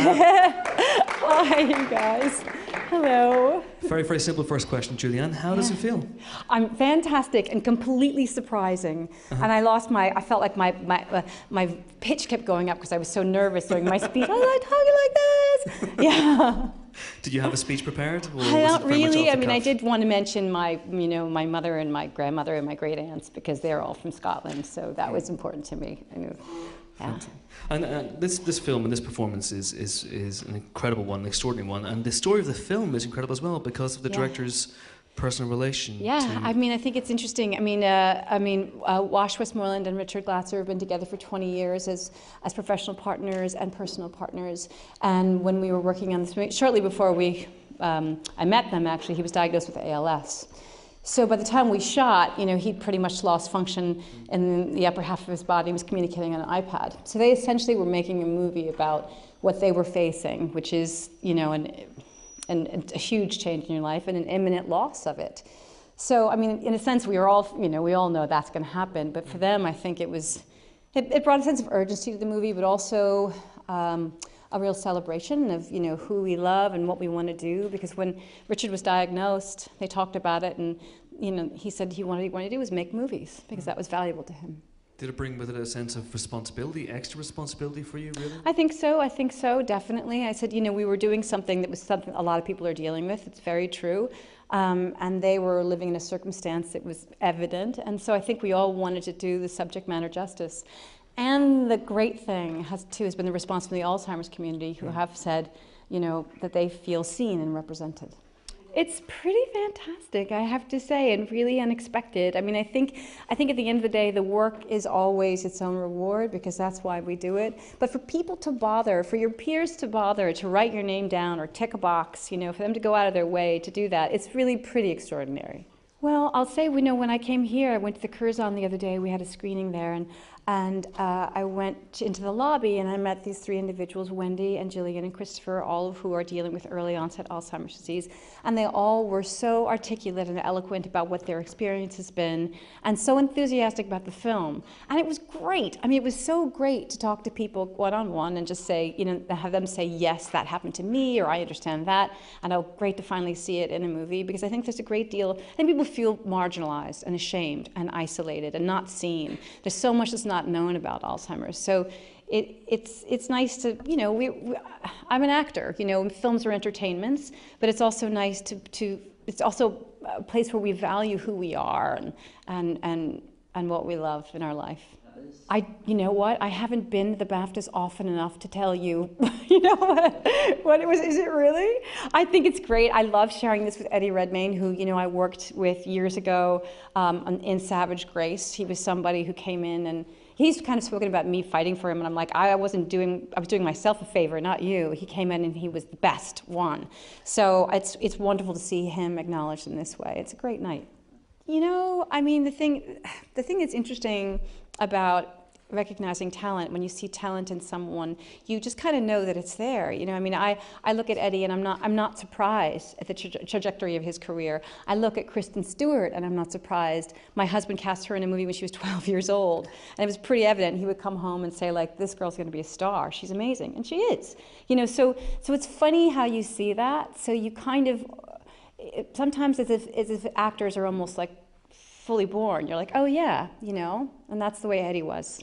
Hi, you guys. Hello. Very, very simple first question, Julianne. How does it feel? I'm fantastic and completely surprising. And I felt like my pitch kept going up because I was so nervous during my speech. I was like talking like this. Yeah. Did you have a speech prepared? Or Not really. I mean, I did want to mention my mother and my grandmother and my great aunts because they're all from Scotland. So that was important to me. I knew. Yeah. And this film and this performance is an incredible one, an extraordinary one, and the story of the film is incredible as well because of the director's personal relation. Yeah, I mean, I think it's interesting. I mean, Wash Westmoreland and Richard Glatzer have been together for 20 years as professional partners and personal partners. And when we were working on this, shortly before I met them, actually, he was diagnosed with ALS. So by the time we shot, he'd pretty much lost function in the upper half of his body and was communicating on an iPad. So they essentially were making a movie about what they were facing, which is, a huge change in your life and an imminent loss of it. So, I mean, in a sense, we all know that's going to happen. But for them, I think it brought a sense of urgency to the movie, but also a real celebration of, who we love and what we want to do. Because when Richard was diagnosed, they talked about it, and, he said what he wanted to do was make movies because that was valuable to him. Did it bring with it a sense of responsibility, extra responsibility for you, really? I think so, definitely. I said, we were doing something that was something a lot of people are dealing with. It's very true. And they were living in a circumstance that was evident. And so I think we all wanted to do the subject matter justice. And the great thing has been the response from the Alzheimer's community who have said, that they feel seen and represented. It's pretty fantastic, I have to say, and really unexpected. I mean, I think at the end of the day, the work is always its own reward because that's why we do it. But for people to bother, for your peers to bother to write your name down or tick a box, for them to go out of their way to do that, it's really pretty extraordinary. Well, I'll say, when I came here, I went to the Curzon the other day. We had a screening there, and I went into the lobby and I met these three individuals, Wendy and Gillian and Christopher, all of who are dealing with early onset Alzheimer's disease. And they all were so articulate and eloquent about what their experience has been and so enthusiastic about the film. And it was great. I mean, it was so great to talk to people one-on-one and just say, have them say, yes, that happened to me, or I understand that. And great to finally see it in a movie because I think there's a great deal, I think people feel marginalized and ashamed and isolated and not seen. There's so much that's not known about Alzheimer's. So it's nice to, I'm an actor, films are entertainments, but it's also nice to it's also a place where we value who we are and what we love in our life. You know what? I haven't been to the Baftas often enough to tell you, what it was. Is it really? I think it's great. I love sharing this with Eddie Redmayne, who, I worked with years ago in Savage Grace. He was somebody who came in and he's kind of spoken about me fighting for him, and I'm like, I was doing myself a favor, not you. He came in and he was the best one. So it's wonderful to see him acknowledged in this way. It's a great night. I mean, the thing that's interesting about recognizing talent, when you see talent in someone, you just kind of know that it's there. I mean, I look at Eddie and I'm not surprised at the trajectory of his career. I look at Kristen Stewart and I'm not surprised. My husband cast her in a movie when she was 12 years old, and it was pretty evident. He would come home and say, like, this girl's going to be a star. She's amazing, and she is. So it's funny how you see that. So you kind of sometimes as if actors are almost like fully born. You're like, oh yeah, and that's the way Eddie was.